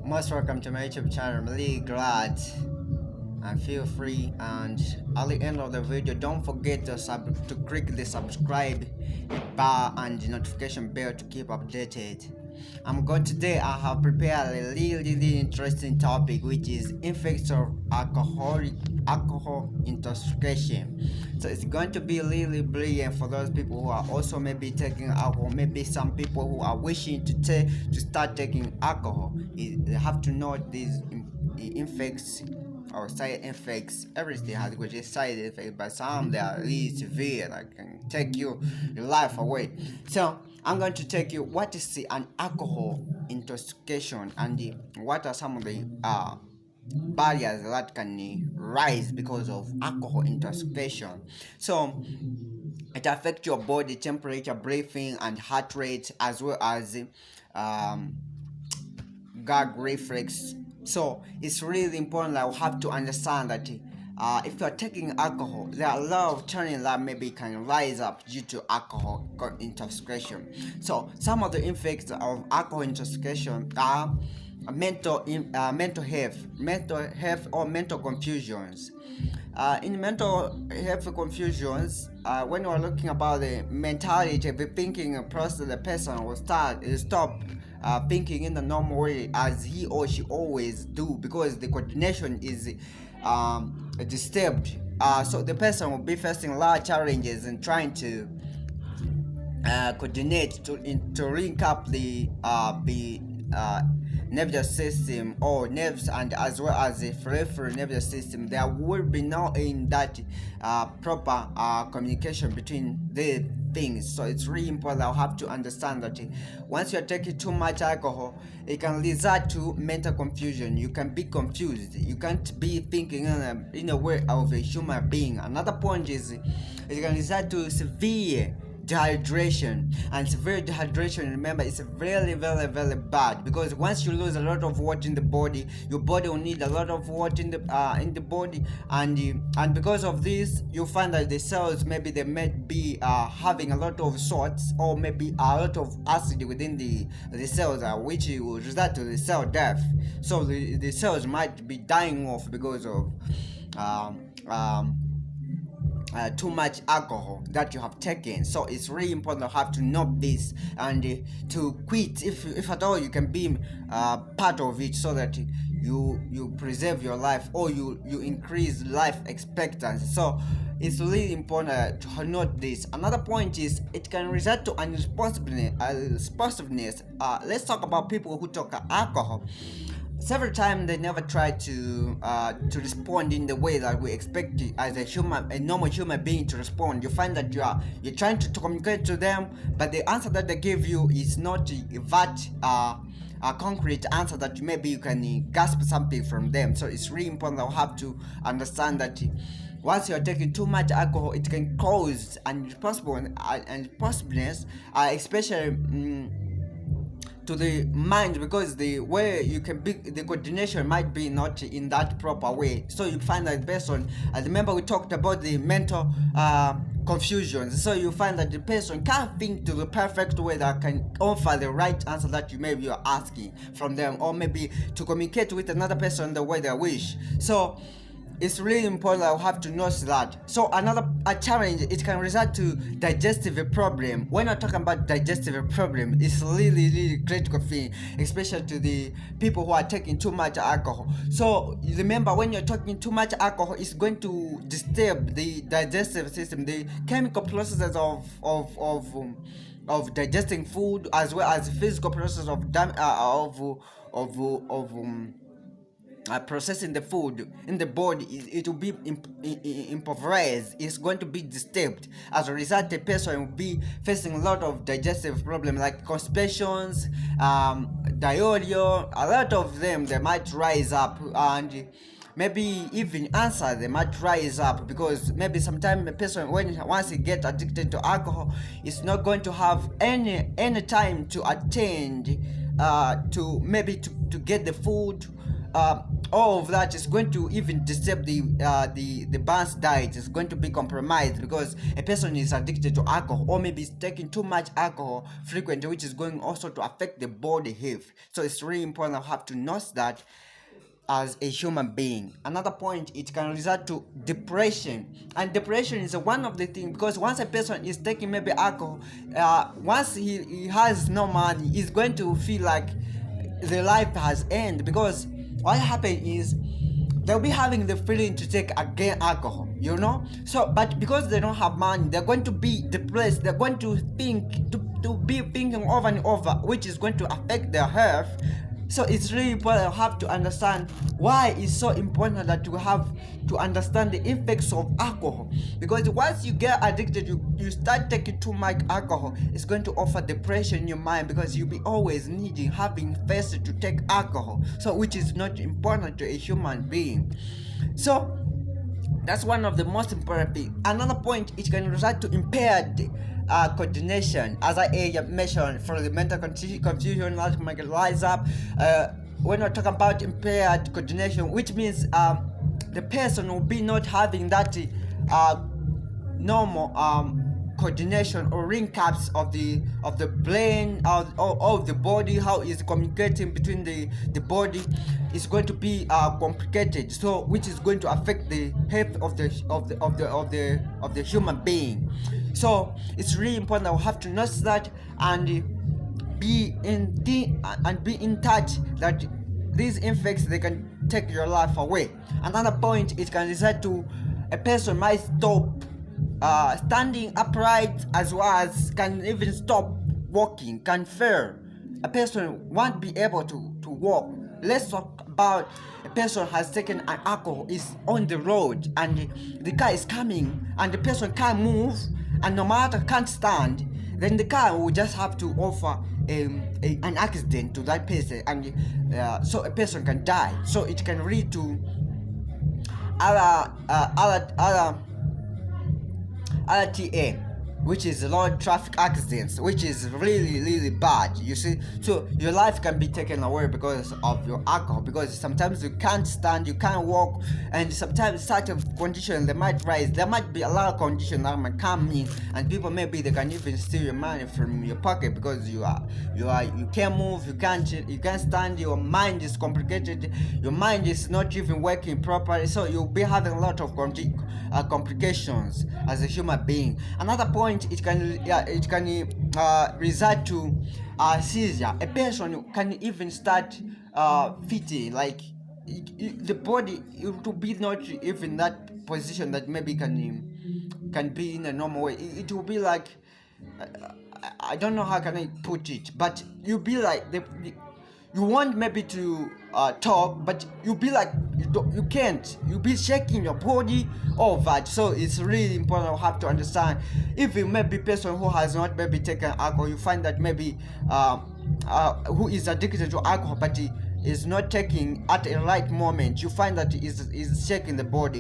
Most welcome to my YouTube channel. I'm really glad and feel free, and at the end of the video don't forget to click the subscribe bar and the notification bell to keep updated. Today I have prepared a really interesting topic, which is effects of alcohol intoxication. So it's going to be really brilliant for those people who are also maybe taking alcohol, maybe some people who are wishing to start taking alcohol. They have to know these effects or side effects. Everything has got a side effect, but some they are really severe, that can take your life away. So I'm going to take you what is an alcohol intoxication, and what are some of the barriers that can rise because of alcohol intoxication. So it affects your body temperature, breathing, and heart rate, as well as gag reflex. So it's really important that we have to understand that if you're taking alcohol, there are a lot of challenges that maybe can rise up due to alcohol intoxication. So some of the effects of alcohol intoxication are mental health or mental confusions. In mental health confusions, when we're looking about the mentality, the thinking process, the person will stop thinking in the normal way as he or she always do, because the coordination is disturbed. So the person will be facing large challenges in trying to coordinate to link up the nervous system or nerves, and as well as the peripheral nervous system. There will be no in that proper communication between the things. So it's really important that you have to understand that once you're taking too much alcohol, it can result to mental confusion. You can be confused, you can't be thinking in a way of a human being. Another point is it can result to severe dehydration, and severe dehydration, remember, it's very bad, because once you lose a lot of water in the body, your body will need a lot of water in the body, and because of this you find that the cells, maybe they may be having a lot of salts or maybe a lot of acid within the cells, which will result to the cell death. So the cells might be dying off because of too much alcohol that you have taken. So it's really important to have to know this, and to quit if at all you can be part of it, so that you preserve your life, or you increase life expectancy. So it's really important to note this. Another point is it can result to unresponsiveness. Let's talk about people who take alcohol. Several times they never try to respond in the way that we expect as a normal human being to respond. You find that you're trying to communicate to them, but the answer that they give you is not that a concrete answer that maybe you can grasp something from them. So it's really important that we have to understand that once you're taking too much alcohol, it can cause unresponsibleness, especially to the mind, because the way you can be, the coordination might be not in that proper way. So you find that person, I remember we talked about the mental confusions. So you find that the person can't think to the perfect way that can offer the right answer that you maybe are asking from them, or maybe to communicate with another person the way they wish. So it's really important that we have to notice that. So another challenge, it can result to digestive problem. When I'm talking about digestive problem, it's really critical thing, especially to the people who are taking too much alcohol. So remember, when you're taking too much alcohol, it's going to disturb the digestive system, the chemical processes of digesting food, as well as physical process of processing the food in the body. It will be impoverished, it's going to be disturbed. As a result, the person will be facing a lot of digestive problems like constipations, diarrhea. A lot of them, they might rise up, and maybe even answer they might rise up, because maybe sometimes the person, once he get addicted to alcohol, is not going to have any time to attend to maybe to get the food all of that is going to even disturb the balanced diet. Is going to be compromised because a person is addicted to alcohol, or maybe is taking too much alcohol frequently, which is going also to affect the body health. So it's really important to have to notice that as a human being. Another point, it can result to depression, and depression is one of the things, because once a person is taking maybe alcohol, once he has no money, he's going to feel like the life has ended, because what happens is they'll be having the feeling to take again alcohol, so but because they don't have money, they're going to be depressed, they're going to think to be thinking over and over, which is going to affect their health. So it's really important to have to understand why it's so important that you have to understand the effects of alcohol, because once you get addicted, you start taking too much alcohol, it's going to offer depression in your mind, because you'll be always needing having first to take alcohol, so which is not important to a human being. So that's one of the most important things. Another point, it can result to impaired coordination, as I mentioned, for the mental confusion that might rise up when we're talking about impaired coordination, which means the person will be not having that normal coordination or ring-ups of the brain, of the body, how is communicating between the body is going to be complicated, so which is going to affect the health of the human being. So it's really important that we have to notice that and be in touch that these effects, they can take your life away. Another point, it can result to a person might stop standing upright, as well as can even stop walking, can fail. A person won't be able to walk. Let's talk about a person has taken an alcohol, is on the road, and the car is coming, and the person can't move, and no matter can't stand, then the car will just have to offer an accident to that person, and so a person can die. So it can lead to other RTA, which is road traffic accidents, which is really bad, you see. So your life can be taken away because of your alcohol, because sometimes you can't stand, you can't walk, and sometimes certain conditions they might rise. There might be a lot of conditions that might come in, and people, maybe they can even steal your money from your pocket, because you can't move, you can't stand, your mind is complicated, your mind is not even working properly, so you'll be having a lot of complications as a human being. Another point, it can result to seizure. A person can even start fitting, like the body, it will be not even that position that maybe can be in a normal way. It will be like, I don't know how can I put it, but you'll be like you want maybe to talk, but you'll be like you can't. You'll be shaking your body, all that. So it's really important to have to understand. If you maybe person who has not maybe taken alcohol, you find that maybe who is addicted to alcohol, but he is not taking at a right moment, you find that he is shaking the body.